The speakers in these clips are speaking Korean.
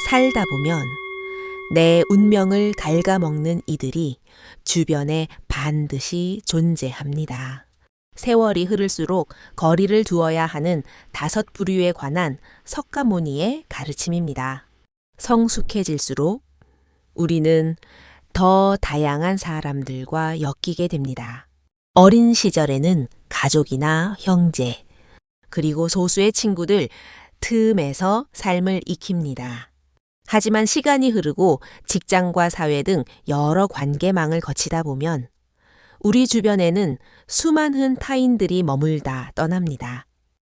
살다 보면 내 운명을 갉아먹는 이들이 주변에 반드시 존재합니다. 세월이 흐를수록 거리를 두어야 하는 5부류에 관한 석가모니의 가르침입니다. 성숙해질수록 우리는 더 다양한 사람들과 엮이게 됩니다. 어린 시절에는 가족이나 형제, 그리고 소수의 친구들 틈에서 삶을 익힙니다. 하지만 시간이 흐르고 직장과 사회 등 여러 관계망을 거치다 보면 우리 주변에는 수많은 타인들이 머물다 떠납니다.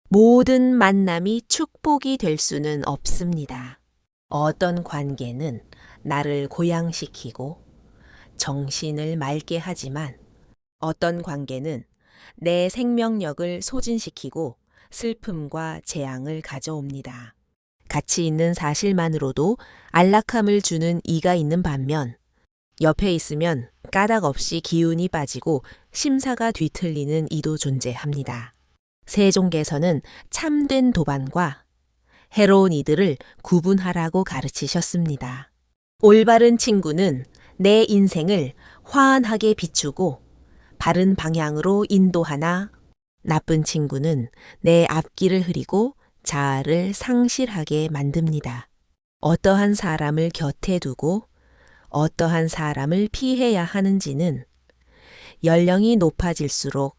모든 만남이 축복이 될 수는 없습니다. 어떤 관계는 나를 고양시키고 정신을 맑게 하지만 어떤 관계는 내 생명력을 소진시키고 슬픔과 재앙을 가져옵니다. 가치 있는 사실만으로도 안락함을 주는 이가 있는 반면 옆에 있으면 까닭없이 기운이 빠지고 심사가 뒤틀리는 이도 존재합니다. 세종께서는 참된 도반과 해로운 이들을 구분하라고 가르치셨습니다. 올바른 친구는 내 인생을 환하게 비추고 바른 방향으로 인도하나 나쁜 친구는 내 앞길을 흐리고 자아를 상실하게 만듭니다. 어떠한 사람을 곁에 두고 어떠한 사람을 피해야 하는지는 연령이 높아질수록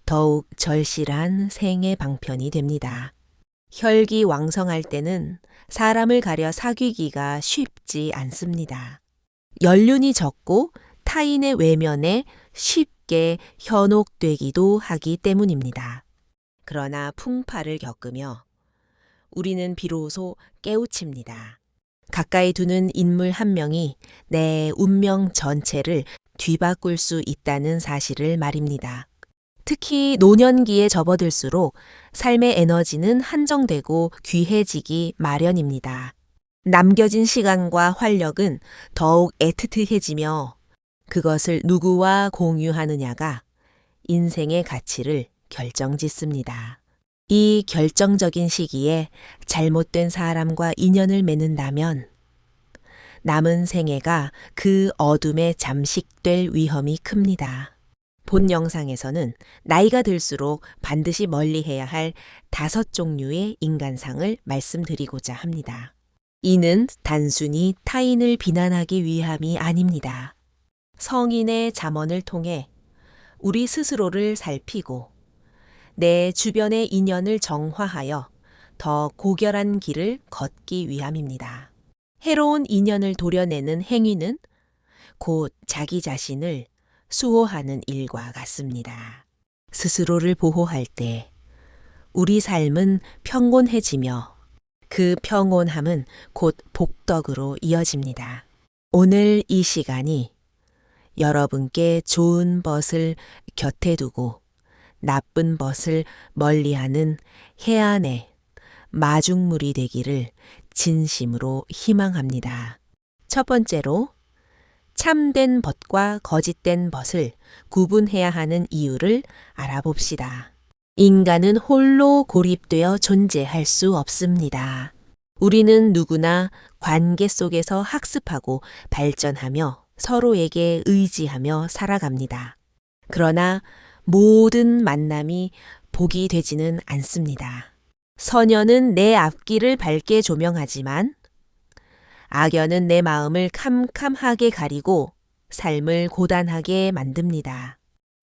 더욱 절실한 생애 방편이 됩니다. 혈기왕성할 때는 사람을 가려 사귀기가 쉽지 않습니다. 연륜이 적고 타인의 외면에 쉽게 현혹되기도 하기 때문입니다. 그러나 풍파를 겪으며 우리는 비로소 깨우칩니다. 가까이 두는 인물 한 명이 내 운명 전체를 뒤바꿀 수 있다는 사실을 말입니다. 특히 노년기에 접어들수록 삶의 에너지는 한정되고 귀해지기 마련입니다. 남겨진 시간과 활력은 더욱 애틋해지며 그것을 누구와 공유하느냐가 인생의 가치를 결정짓습니다. 이 결정적인 시기에 잘못된 사람과 인연을 맺는다면 남은 생애가 그 어둠에 잠식될 위험이 큽니다. 본 영상에서는 나이가 들수록 반드시 멀리해야 할 5종류의 인간상을 말씀드리고자 합니다. 이는 단순히 타인을 비난하기 위함이 아닙니다. 성인의 잠언을 통해 우리 스스로를 살피고 내 주변의 인연을 정화하여 더 고결한 길을 걷기 위함입니다. 해로운 인연을 도려내는 행위는 곧 자기 자신을 수호하는 일과 같습니다. 스스로를 보호할 때 우리 삶은 평온해지며 그 평온함은 곧 복덕으로 이어집니다. 오늘 이 시간이 여러분께 좋은 벗을 곁에 두고 나쁜 벗을 멀리하는 해안의 마중물이 되기를 진심으로 희망합니다. 첫 번째로 참된 벗과 거짓된 벗을 구분해야 하는 이유를 알아봅시다. 인간은 홀로 고립되어 존재할 수 없습니다. 우리는 누구나 관계 속에서 학습하고 발전하며 서로에게 의지하며 살아갑니다. 그러나 모든 만남이 복이 되지는 않습니다. 선연은 내 앞길을 밝게 조명하지만 악연은 내 마음을 캄캄하게 가리고 삶을 고단하게 만듭니다.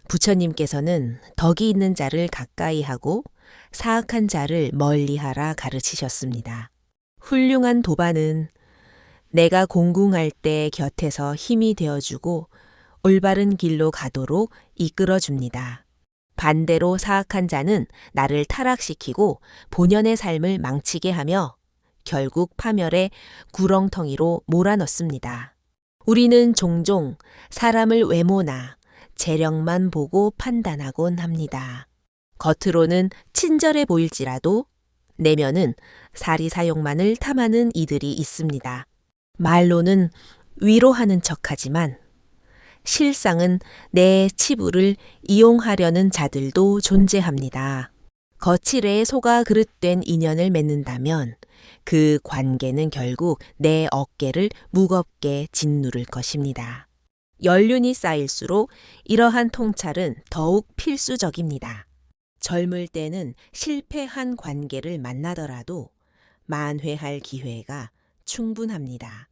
부처님께서는 덕이 있는 자를 가까이 하고 사악한 자를 멀리하라 가르치셨습니다. 훌륭한 도반은 내가 공궁할 때 곁에서 힘이 되어주고 올바른 길로 가도록 이끌어줍니다. 반대로 사악한 자는 나를 타락시키고 본연의 삶을 망치게 하며 결국 파멸의 구렁텅이로 몰아넣습니다. 우리는 종종 사람을 외모나 재력만 보고 판단하곤 합니다. 겉으로는 친절해 보일지라도 내면은 사리사욕만을 탐하는 이들이 있습니다. 말로는 위로하는 척하지만 실상은 내 치부를 이용하려는 자들도 존재합니다. 거칠에 속아 그릇된 인연을 맺는다면 그 관계는 결국 내 어깨를 무겁게 짓누를 것입니다. 연륜이 쌓일수록 이러한 통찰은 더욱 필수적입니다. 젊을 때는 실패한 관계를 만나더라도 만회할 기회가 충분합니다.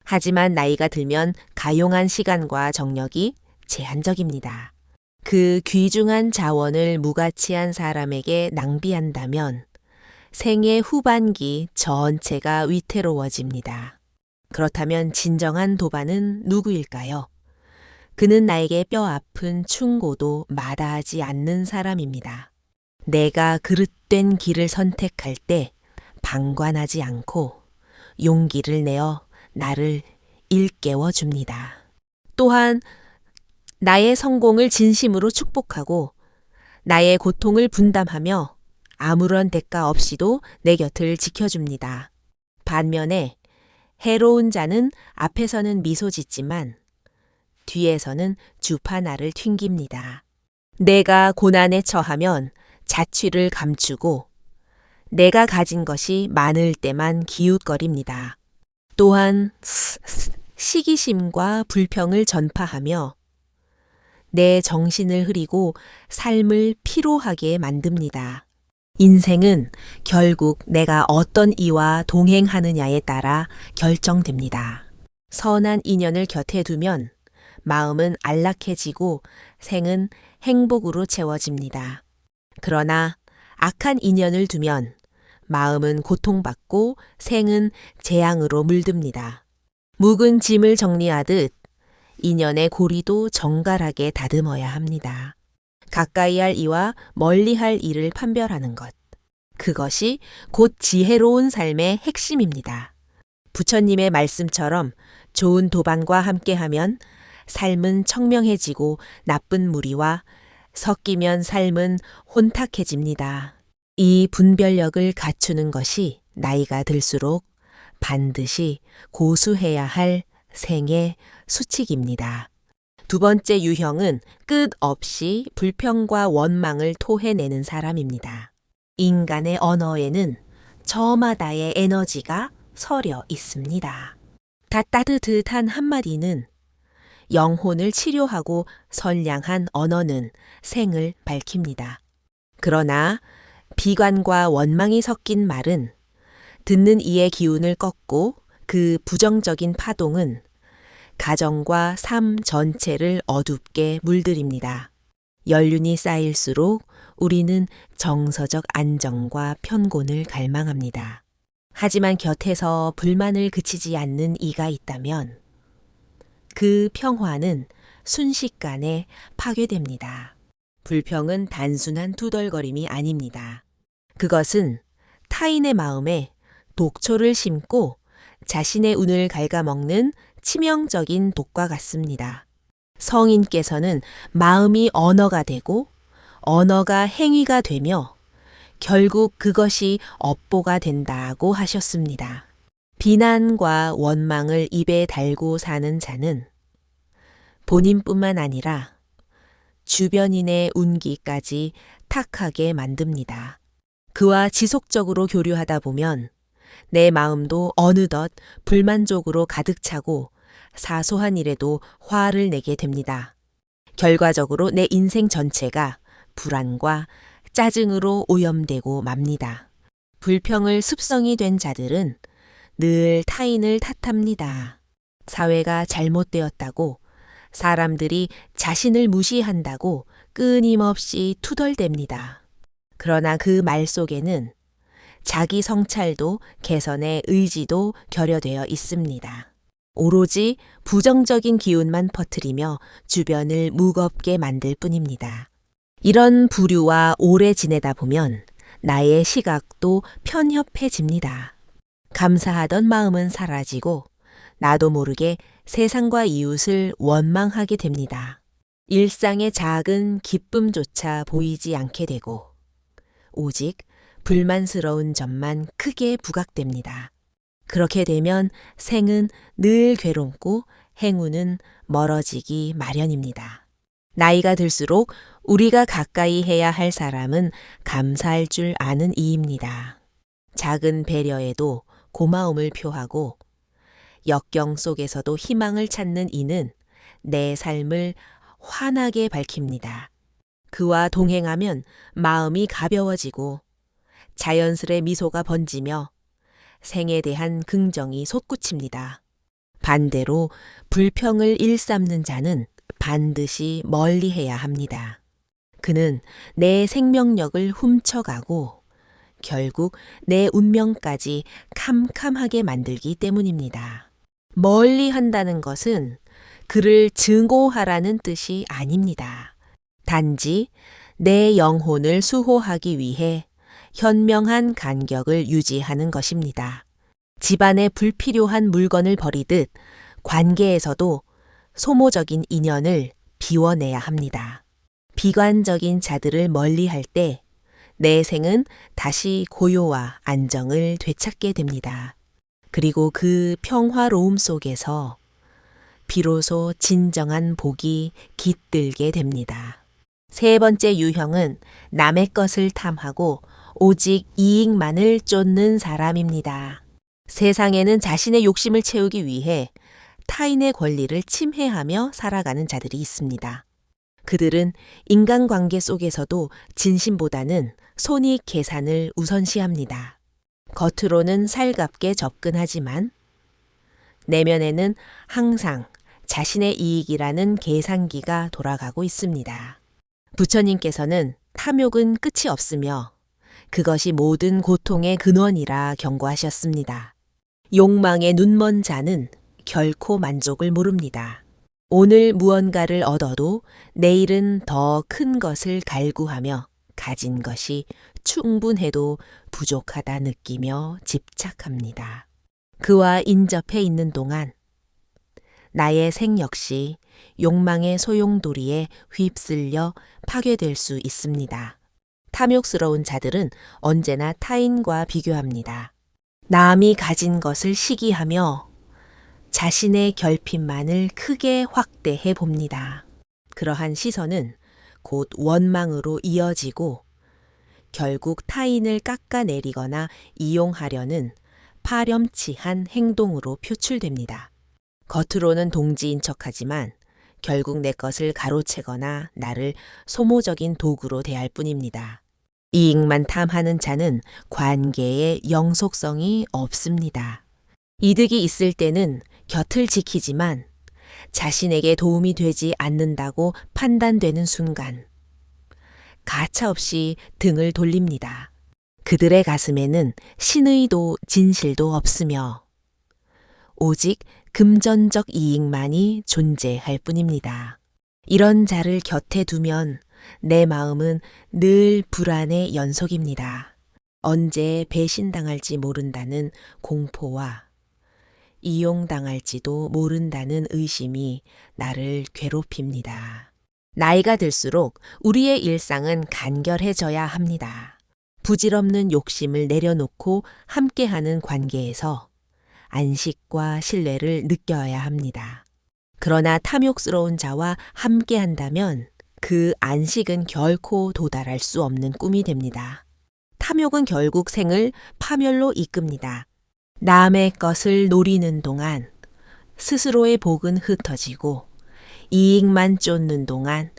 하지만 나이가 들면 가용한 시간과 정력이 제한적입니다. 그 귀중한 자원을 무가치한 사람에게 낭비한다면 생애 후반기 전체가 위태로워집니다. 그렇다면 진정한 도반은 누구일까요? 그는 나에게 뼈아픈 충고도 마다하지 않는 사람입니다. 내가 그릇된 길을 선택할 때 방관하지 않고 용기를 내어 나를 일깨워 줍니다. 또한 나의 성공을 진심으로 축복하고 나의 고통을 분담하며 아무런 대가 없이도 내 곁을 지켜줍니다. 반면에 해로운 자는 앞에서는 미소 짓지만 뒤에서는 주파나를 튕깁니다. 내가 고난에 처하면 자취를 감추고 내가 가진 것이 많을 때만 기웃거립니다. 또한 시기심과 불평을 전파하며 내 정신을 흐리고 삶을 피로하게 만듭니다. 인생은 결국 내가 어떤 이와 동행하느냐에 따라 결정됩니다. 선한 인연을 곁에 두면 마음은 안락해지고 생은 행복으로 채워집니다. 그러나 악한 인연을 두면 마음은 고통받고 생은 재앙으로 물듭니다. 묵은 짐을 정리하듯 인연의 고리도 정갈하게 다듬어야 합니다. 가까이 할 이와 멀리 할 이를 판별하는 것. 그것이 곧 지혜로운 삶의 핵심입니다. 부처님의 말씀처럼 좋은 도반과 함께하면 삶은 청명해지고 나쁜 무리와 섞이면 삶은 혼탁해집니다. 이 분별력을 갖추는 것이 나이가 들수록 반드시 고수해야 할 생의 수칙입니다. 두 번째 유형은 끝없이 불평과 원망을 토해내는 사람입니다. 인간의 언어에는 저마다의 에너지가 서려 있습니다. 따뜻한 한마디는 영혼을 치료하고 선량한 언어는 생을 밝힙니다. 그러나 비관과 원망이 섞인 말은 듣는 이의 기운을 꺾고 그 부정적인 파동은 가정과 삶 전체를 어둡게 물들입니다. 연륜이 쌓일수록 우리는 정서적 안정과 편곤을 갈망합니다. 하지만 곁에서 불만을 그치지 않는 이가 있다면 그 평화는 순식간에 파괴됩니다. 불평은 단순한 투덜거림이 아닙니다. 그것은 타인의 마음에 독초를 심고 자신의 운을 갉아먹는 치명적인 독과 같습니다. 성인께서는 마음이 언어가 되고 언어가 행위가 되며 결국 그것이 업보가 된다고 하셨습니다. 비난과 원망을 입에 달고 사는 자는 본인뿐만 아니라 주변인의 운기까지 탁하게 만듭니다. 그와 지속적으로 교류하다 보면 내 마음도 어느덧 불만족으로 가득 차고 사소한 일에도 화를 내게 됩니다. 결과적으로 내 인생 전체가 불안과 짜증으로 오염되고 맙니다. 불평을 습성이 된 자들은 늘 타인을 탓합니다. 사회가 잘못되었다고, 사람들이 자신을 무시한다고 끊임없이 투덜댑니다. 그러나 그 말 속에는 자기 성찰도 개선의 의지도 결여되어 있습니다. 오로지 부정적인 기운만 퍼뜨리며 주변을 무겁게 만들 뿐입니다. 이런 부류와 오래 지내다 보면 나의 시각도 편협해집니다. 감사하던 마음은 사라지고 나도 모르게 세상과 이웃을 원망하게 됩니다. 일상의 작은 기쁨조차 보이지 않게 되고 오직 불만스러운 점만 크게 부각됩니다. 그렇게 되면 생은 늘 괴롭고 행운은 멀어지기 마련입니다. 나이가 들수록 우리가 가까이 해야 할 사람은 감사할 줄 아는 이입니다. 작은 배려에도 고마움을 표하고 역경 속에서도 희망을 찾는 이는 내 삶을 환하게 밝힙니다. 그와 동행하면 마음이 가벼워지고 자연스레 미소가 번지며 생에 대한 긍정이 솟구칩니다. 반대로 불평을 일삼는 자는 반드시 멀리해야 합니다. 그는 내 생명력을 훔쳐가고 결국 내 운명까지 캄캄하게 만들기 때문입니다. 멀리 한다는 것은 그를 증오하라는 뜻이 아닙니다. 단지 내 영혼을 수호하기 위해 현명한 간격을 유지하는 것입니다. 집안에 불필요한 물건을 버리듯 관계에서도 소모적인 인연을 비워내야 합니다. 비관적인 자들을 멀리할 때 내 생은 다시 고요와 안정을 되찾게 됩니다. 그리고 그 평화로움 속에서 비로소 진정한 복이 깃들게 됩니다. 세 번째 유형은 남의 것을 탐하고 오직 이익만을 쫓는 사람입니다. 세상에는 자신의 욕심을 채우기 위해 타인의 권리를 침해하며 살아가는 자들이 있습니다. 그들은 인간관계 속에서도 진심보다는 손익 계산을 우선시합니다. 겉으로는 살갑게 접근하지만 내면에는 항상 자신의 이익이라는 계산기가 돌아가고 있습니다. 부처님께서는 탐욕은 끝이 없으며 그것이 모든 고통의 근원이라 경고하셨습니다. 욕망에 눈먼 자는 결코 만족을 모릅니다. 오늘 무언가를 얻어도 내일은 더 큰 것을 갈구하며 가진 것이 충분해도 부족하다 느끼며 집착합니다. 그와 인접해 있는 동안 나의 생 역시 욕망의 소용돌이에 휩쓸려 파괴될 수 있습니다. 탐욕스러운 자들은 언제나 타인과 비교합니다. 남이 가진 것을 시기하며 자신의 결핍만을 크게 확대해 봅니다. 그러한 시선은 곧 원망으로 이어지고 결국 타인을 깎아내리거나 이용하려는 파렴치한 행동으로 표출됩니다. 겉으로는 동지인 척하지만 결국 내 것을 가로채거나 나를 소모적인 도구로 대할 뿐입니다. 이익만 탐하는 자는 관계에 영속성이 없습니다. 이득이 있을 때는 곁을 지키지만 자신에게 도움이 되지 않는다고 판단되는 순간 가차없이 등을 돌립니다. 그들의 가슴에는 신의도 진실도 없으며 오직 금전적 이익만이 존재할 뿐입니다. 이런 자를 곁에 두면 내 마음은 늘 불안의 연속입니다. 언제 배신당할지 모른다는 공포와 이용당할지도 모른다는 의심이 나를 괴롭힙니다. 나이가 들수록 우리의 일상은 간결해져야 합니다. 부질없는 욕심을 내려놓고 함께하는 관계에서 안식과 신뢰를 느껴야 합니다. 그러나 탐욕스러운 자와 함께한다면 그 안식은 결코 도달할 수 없는 꿈이 됩니다. 탐욕은 결국 생을 파멸로 이끕니다. 남의 것을 노리는 동안 스스로의 복은 흩어지고 이익만 쫓는 동안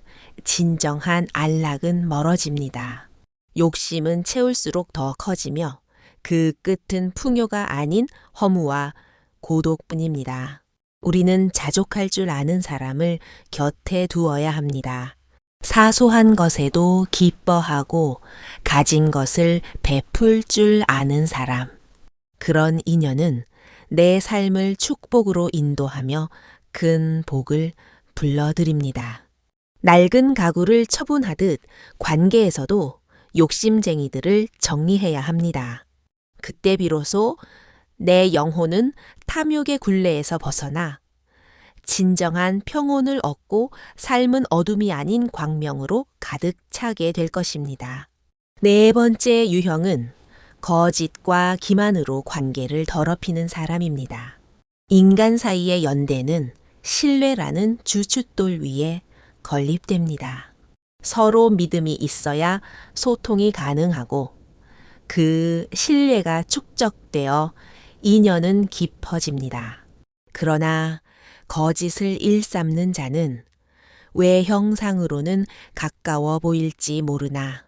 진정한 안락은 멀어집니다. 욕심은 채울수록 더 커지며 그 끝은 풍요가 아닌 허무와 고독뿐입니다. 우리는 자족할 줄 아는 사람을 곁에 두어야 합니다. 사소한 것에도 기뻐하고 가진 것을 베풀 줄 아는 사람. 그런 인연은 내 삶을 축복으로 인도하며 큰 복을 불러드립니다. 낡은 가구를 처분하듯 관계에서도 욕심쟁이들을 정리해야 합니다. 그때 비로소 내 영혼은 탐욕의 굴레에서 벗어나 진정한 평온을 얻고 삶은 어둠이 아닌 광명으로 가득 차게 될 것입니다. 네 번째 유형은 거짓과 기만으로 관계를 더럽히는 사람입니다. 인간 사이의 연대는 신뢰라는 주춧돌 위에 건립됩니다. 서로 믿음이 있어야 소통이 가능하고 그 신뢰가 축적되어 인연은 깊어집니다. 그러나 거짓을 일삼는 자는 외형상으로는 가까워 보일지 모르나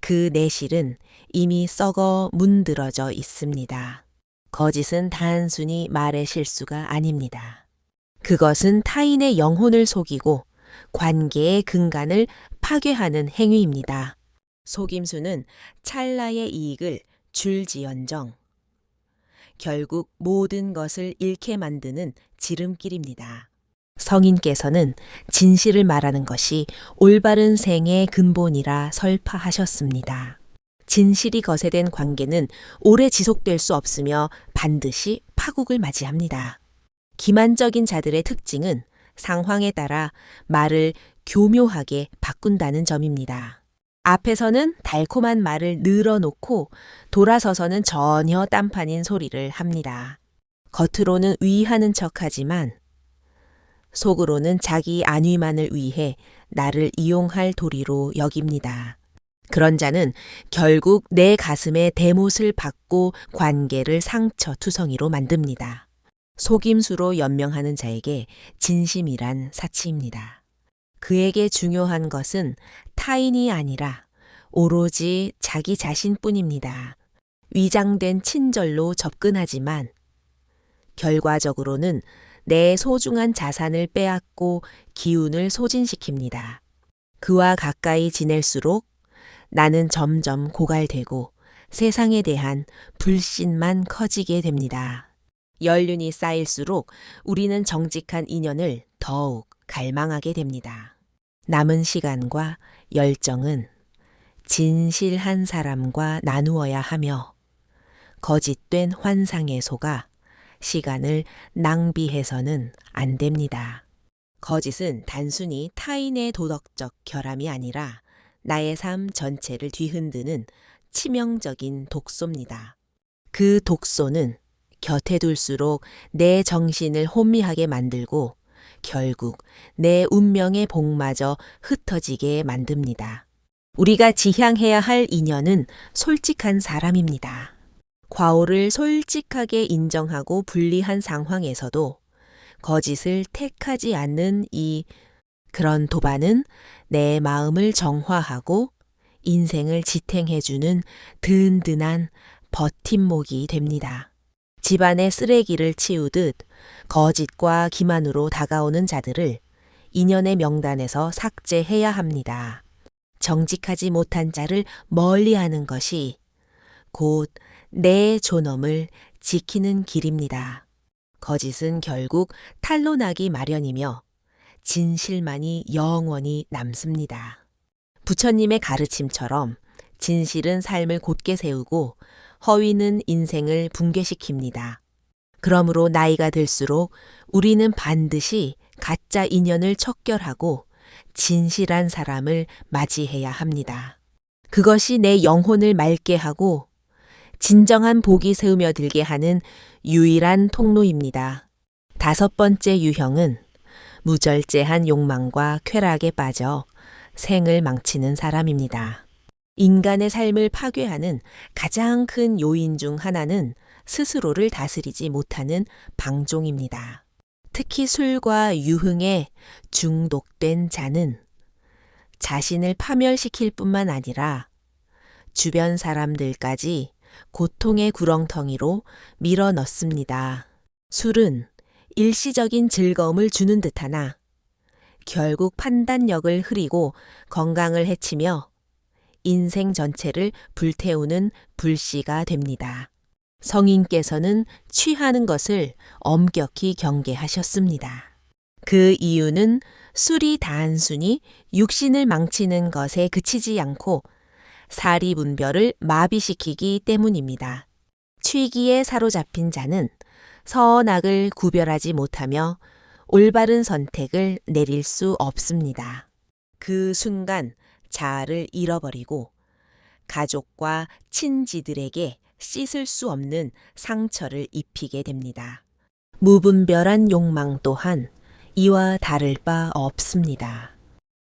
그 내실은 이미 썩어 문드러져 있습니다. 거짓은 단순히 말의 실수가 아닙니다. 그것은 타인의 영혼을 속이고 관계의 근간을 파괴하는 행위입니다. 속임수는 찰나의 이익을 줄지언정 결국 모든 것을 잃게 만드는 지름길입니다. 성인께서는 진실을 말하는 것이 올바른 생의 근본이라 설파하셨습니다. 진실이 거세된 관계는 오래 지속될 수 없으며 반드시 파국을 맞이합니다. 기만적인 자들의 특징은 상황에 따라 말을 교묘하게 바꾼다는 점입니다. 앞에서는 달콤한 말을 늘어놓고 돌아서서는 전혀 딴판인 소리를 합니다. 겉으로는 위하는 척하지만 속으로는 자기 안위만을 위해 나를 이용할 도리로 여깁니다. 그런 자는 결국 내 가슴에 대못을 박고 관계를 상처투성이로 만듭니다. 속임수로 연명하는 자에게 진심이란 사치입니다. 그에게 중요한 것은 타인이 아니라 오로지 자기 자신뿐입니다. 위장된 친절로 접근하지만 결과적으로는 내 소중한 자산을 빼앗고 기운을 소진시킵니다. 그와 가까이 지낼수록 나는 점점 고갈되고 세상에 대한 불신만 커지게 됩니다. 연륜이 쌓일수록 우리는 정직한 인연을 더욱 갈망하게 됩니다. 남은 시간과 열정은 진실한 사람과 나누어야 하며 거짓된 환상에 속아 시간을 낭비해서는 안 됩니다. 거짓은 단순히 타인의 도덕적 결함이 아니라 나의 삶 전체를 뒤흔드는 치명적인 독소입니다. 그 독소는 곁에 둘수록 내 정신을 혼미하게 만들고 결국 내 운명의 복마저 흩어지게 만듭니다. 우리가 지향해야 할 인연은 솔직한 사람입니다. 과오를 솔직하게 인정하고 분리한 상황에서도 거짓을 택하지 않는 그런 도반은 내 마음을 정화하고 인생을 지탱해주는 든든한 버팀목이 됩니다. 집안의 쓰레기를 치우듯 거짓과 기만으로 다가오는 자들을 인연의 명단에서 삭제해야 합니다. 정직하지 못한 자를 멀리하는 것이 곧 내 존엄을 지키는 길입니다. 거짓은 결국 탄로나기 마련이며 진실만이 영원히 남습니다. 부처님의 가르침처럼 진실은 삶을 곧게 세우고 허위는 인생을 붕괴시킵니다. 그러므로 나이가 들수록 우리는 반드시 가짜 인연을 척결하고 진실한 사람을 맞이해야 합니다. 그것이 내 영혼을 맑게 하고 진정한 복이 세우며 들게 하는 유일한 통로입니다. 5번째 유형은 무절제한 욕망과 쾌락에 빠져 생을 망치는 사람입니다. 인간의 삶을 파괴하는 가장 큰 요인 중 하나는 스스로를 다스리지 못하는 방종입니다. 특히 술과 유흥에 중독된 자는 자신을 파멸시킬 뿐만 아니라 주변 사람들까지 고통의 구렁텅이로 밀어 넣습니다. 술은 일시적인 즐거움을 주는 듯하나 결국 판단력을 흐리고 건강을 해치며 인생 전체를 불태우는 불씨가 됩니다. 성인께서는 취하는 것을 엄격히 경계하셨습니다. 그 이유는 술이 단순히 육신을 망치는 것에 그치지 않고 사리분별을 마비시키기 때문입니다. 취기에 사로잡힌 자는 선악을 구별하지 못하며 올바른 선택을 내릴 수 없습니다. 그 순간 자아를 잃어버리고 가족과 친지들에게 씻을 수 없는 상처를 입히게 됩니다. 무분별한 욕망 또한 이와 다를 바 없습니다.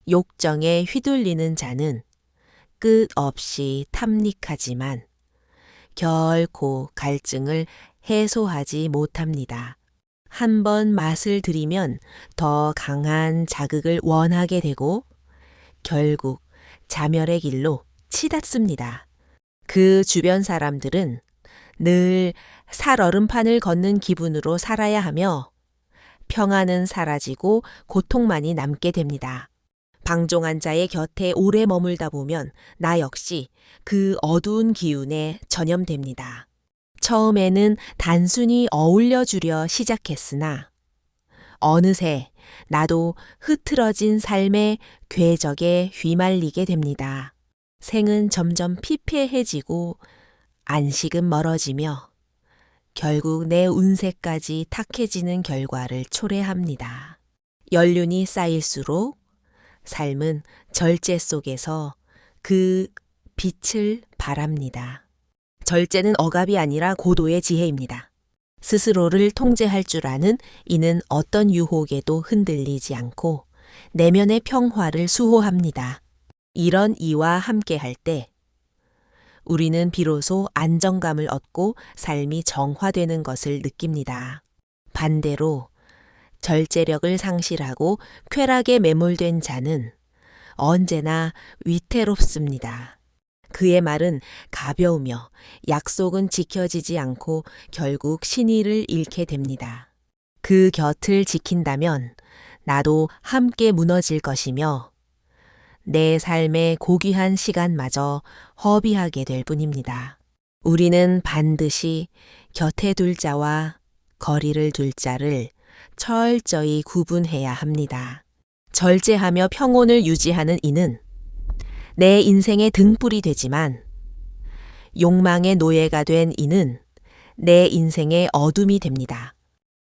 욕정에 휘둘리는 자는 끝없이 탐닉하지만 결코 갈증을 해소하지 못합니다. 한번 맛을 들이면 더 강한 자극을 원하게 되고 결국 자멸의 길로 치닫습니다. 그 주변 사람들은 늘 살얼음판을 걷는 기분으로 살아야 하며 평안은 사라지고 고통만이 남게 됩니다. 방종한 자의 곁에 오래 머물다 보면 나 역시 그 어두운 기운에 전염됩니다. 처음에는 단순히 어울려 주려 시작했으나 어느새 나도 흐트러진 삶의 궤적에 휘말리게 됩니다. 생은 점점 피폐해지고 안식은 멀어지며 결국 내 운세까지 탁해지는 결과를 초래합니다. 연륜이 쌓일수록 삶은 절제 속에서 그 빛을 발합니다. 절제는 억압이 아니라 고도의 지혜입니다. 스스로를 통제할 줄 아는 이는 어떤 유혹에도 흔들리지 않고 내면의 평화를 수호합니다. 이런 이와 함께할 때 우리는 비로소 안정감을 얻고 삶이 정화되는 것을 느낍니다. 반대로 절제력을 상실하고 쾌락에 매몰된 자는 언제나 위태롭습니다. 그의 말은 가벼우며 약속은 지켜지지 않고 결국 신의를 잃게 됩니다. 그 곁을 지킨다면 나도 함께 무너질 것이며 내 삶의 고귀한 시간마저 허비하게 될 뿐입니다. 우리는 반드시 곁에 둘 자와 거리를 둘 자를 철저히 구분해야 합니다. 절제하며 평온을 유지하는 이는 내 인생의 등불이 되지만 욕망의 노예가 된 이는 내 인생의 어둠이 됩니다.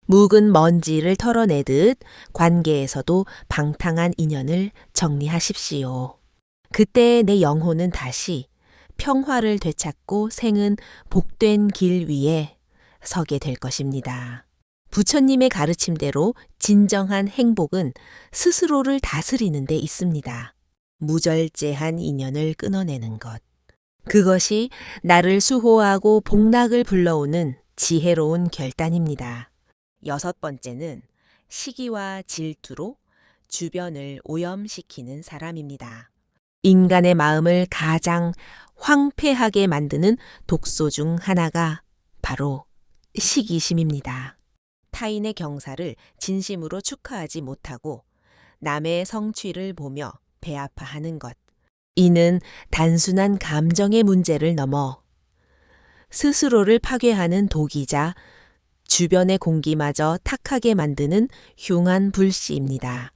묵은 먼지를 털어내듯 관계에서도 방탕한 인연을 정리하십시오. 그때 내 영혼은 다시 평화를 되찾고 생은 복된 길 위에 서게 될 것입니다. 부처님의 가르침대로 진정한 행복은 스스로를 다스리는 데 있습니다. 무절제한 인연을 끊어내는 것. 그것이 나를 수호하고 복락을 불러오는 지혜로운 결단입니다. 6번째는 시기와 질투로 주변을 오염시키는 사람입니다. 인간의 마음을 가장 황폐하게 만드는 독소 중 하나가 바로 시기심입니다. 타인의 경사를 진심으로 축하하지 못하고 남의 성취를 보며 배아파하는 것. 이는 단순한 감정의 문제를 넘어 스스로를 파괴하는 독이자 주변의 공기마저 탁하게 만드는 흉한 불씨입니다.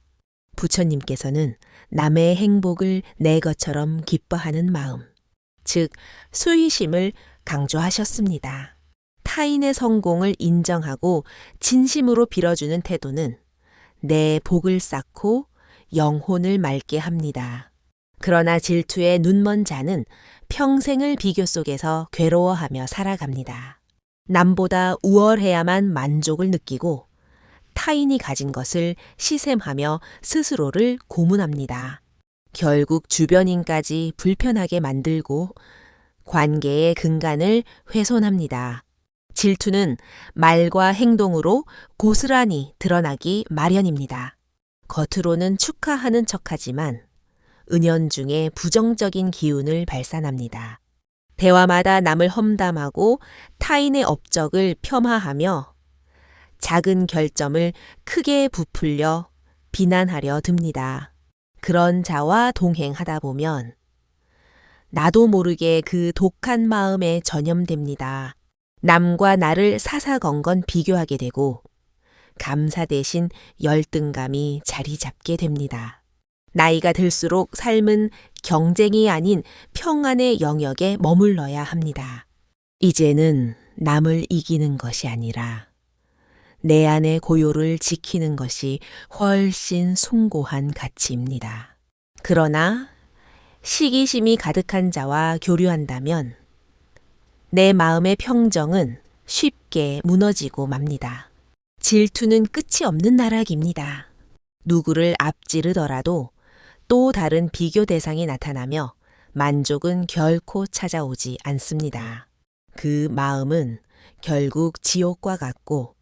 부처님께서는 남의 행복을 내 것처럼 기뻐하는 마음, 즉 수의심을 강조하셨습니다. 타인의 성공을 인정하고 진심으로 빌어주는 태도는 내 복을 쌓고 영혼을 맑게 합니다. 그러나 질투에 눈먼 자는 평생을 비교 속에서 괴로워하며 살아갑니다. 남보다 우월해야만 만족을 느끼고 타인이 가진 것을 시샘하며 스스로를 고문합니다. 결국 주변인까지 불편하게 만들고 관계의 근간을 훼손합니다. 질투는 말과 행동으로 고스란히 드러나기 마련입니다. 겉으로는 축하하는 척하지만 은연중에 부정적인 기운을 발산합니다. 대화마다 남을 험담하고 타인의 업적을 폄하하며 작은 결점을 크게 부풀려 비난하려 듭니다. 그런 자와 동행하다 보면 나도 모르게 그 독한 마음에 전염됩니다. 남과 나를 사사건건 비교하게 되고 감사 대신 열등감이 자리 잡게 됩니다. 나이가 들수록 삶은 경쟁이 아닌 평안의 영역에 머물러야 합니다. 이제는 남을 이기는 것이 아니라 내 안의 고요를 지키는 것이 훨씬 숭고한 가치입니다. 그러나 시기심이 가득한 자와 교류한다면 내 마음의 평정은 쉽게 무너지고 맙니다. 질투는 끝이 없는 나락입니다. 누구를 앞지르더라도 또 다른 비교 대상이 나타나며 만족은 결코 찾아오지 않습니다. 그 마음은 결국 지옥과 같고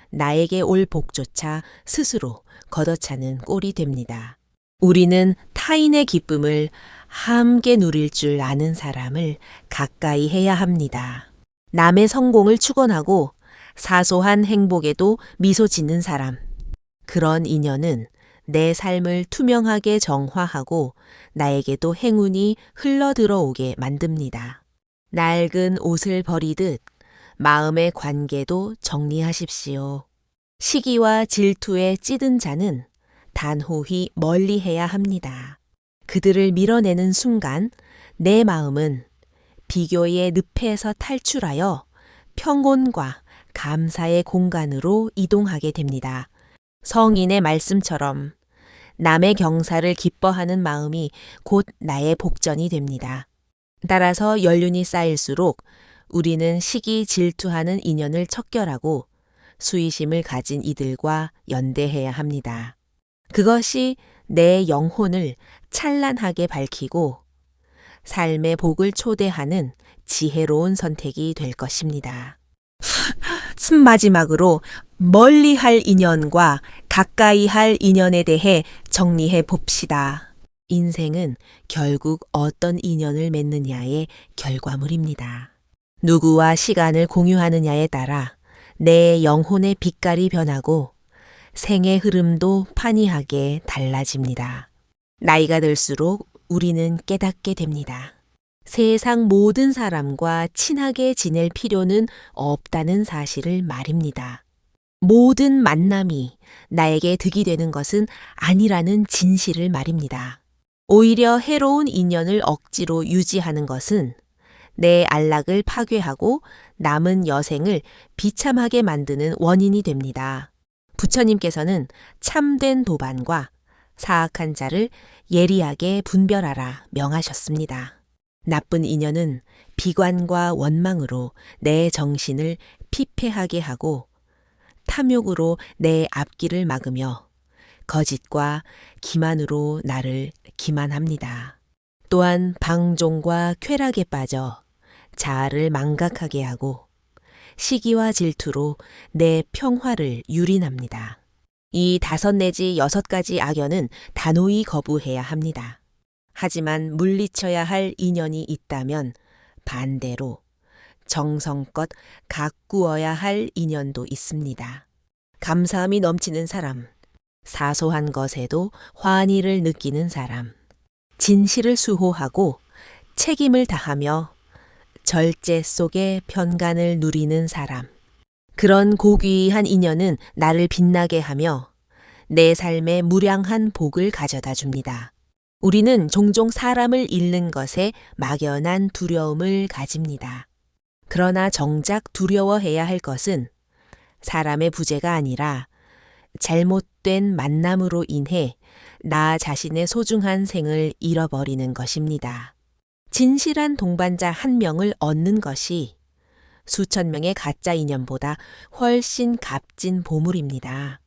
나에게 올 복조차 스스로 걷어차는 꼴이 됩니다. 우리는 타인의 기쁨을 함께 누릴 줄 아는 사람을 가까이 해야 합니다. 남의 성공을 축원하고 사소한 행복에도 미소 짓는 사람. 그런 인연은 내 삶을 투명하게 정화하고 나에게도 행운이 흘러 들어오게 만듭니다. 낡은 옷을 버리듯 마음의 관계도 정리하십시오. 시기와 질투에 찌든 자는 단호히 멀리해야 합니다. 그들을 밀어내는 순간 내 마음은 비교의 늪에서 탈출하여 평온과 감사의 공간으로 이동하게 됩니다. 성인의 말씀처럼 남의 경사를 기뻐하는 마음이 곧 나의 복전이 됩니다. 따라서 연륜이 쌓일수록 우리는 시기 질투하는 인연을 척결하고 수의심을 가진 이들과 연대해야 합니다. 그것이 내 영혼을 찬란하게 밝히고 삶의 복을 초대하는 지혜로운 선택이 될 것입니다. 마지막으로 멀리 할 인연과 가까이 할 인연에 대해 정리해 봅시다. 인생은 결국 어떤 인연을 맺느냐의 결과물입니다. 누구와 시간을 공유하느냐에 따라 내 영혼의 빛깔이 변하고 생의 흐름도 판이하게 달라집니다. 나이가 들수록 우리는 깨닫게 됩니다. 세상 모든 사람과 친하게 지낼 필요는 없다는 사실을 말입니다. 모든 만남이 나에게 득이 되는 것은 아니라는 진실을 말입니다. 오히려 해로운 인연을 억지로 유지하는 것은 내 안락을 파괴하고 남은 여생을 비참하게 만드는 원인이 됩니다. 부처님께서는 참된 도반과 사악한 자를 예리하게 분별하라 명하셨습니다. 나쁜 인연은 비관과 원망으로 내 정신을 피폐하게 하고 탐욕으로 내 앞길을 막으며 거짓과 기만으로 나를 기만합니다. 또한 방종과 쾌락에 빠져 자아를 망각하게 하고 시기와 질투로 내 평화를 유린합니다. 이 5 내지 6가지 악연은 단호히 거부해야 합니다. 하지만 물리쳐야 할 인연이 있다면 반대로 정성껏 가꾸어야 할 인연도 있습니다. 감사함이 넘치는 사람, 사소한 것에도 환희를 느끼는 사람, 진실을 수호하고 책임을 다하며 절제 속에 편간을 누리는 사람. 그런 고귀한 인연은 나를 빛나게 하며 내 삶에 무량한 복을 가져다 줍니다. 우리는 종종 사람을 잃는 것에 막연한 두려움을 가집니다. 그러나 정작 두려워해야 할 것은 사람의 부재가 아니라 잘못된 만남으로 인해 나 자신의 소중한 생을 잃어버리는 것입니다. 진실한 동반자 1명을 얻는 것이 수천 명의 가짜 인연보다 훨씬 값진 보물입니다.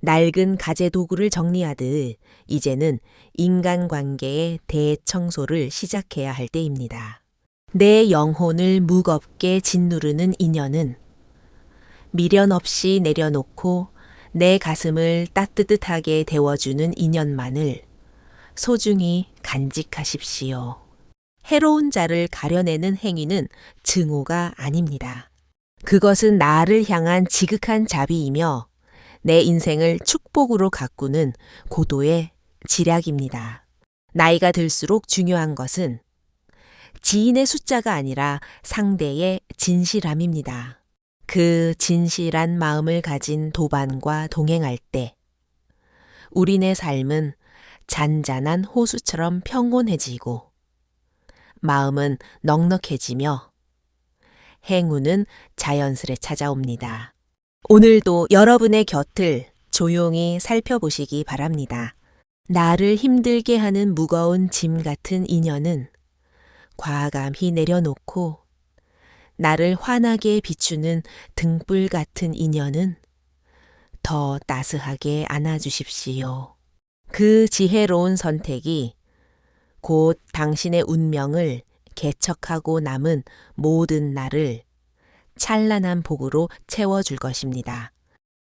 낡은 가재 도구를 정리하듯 이제는 인간관계의 대청소를 시작해야 할 때입니다. 내 영혼을 무겁게 짓누르는 인연은 미련 없이 내려놓고 내 가슴을 따뜻하게 데워주는 인연만을 소중히 간직하십시오. 해로운 자를 가려내는 행위는 증오가 아닙니다. 그것은 나를 향한 지극한 자비이며 내 인생을 축복으로 가꾸는 고도의 지략입니다. 나이가 들수록 중요한 것은 지인의 숫자가 아니라 상대의 진실함입니다. 그 진실한 마음을 가진 도반과 동행할 때 우리네 삶은 잔잔한 호수처럼 평온해지고 마음은 넉넉해지며 행운은 자연스레 찾아옵니다. 오늘도 여러분의 곁을 조용히 살펴보시기 바랍니다. 나를 힘들게 하는 무거운 짐 같은 인연은 과감히 내려놓고 나를 환하게 비추는 등불 같은 인연은 더 따스하게 안아주십시오. 그 지혜로운 선택이 곧 당신의 운명을 개척하고 남은 모든 날을 찬란한 복으로 채워줄 것입니다.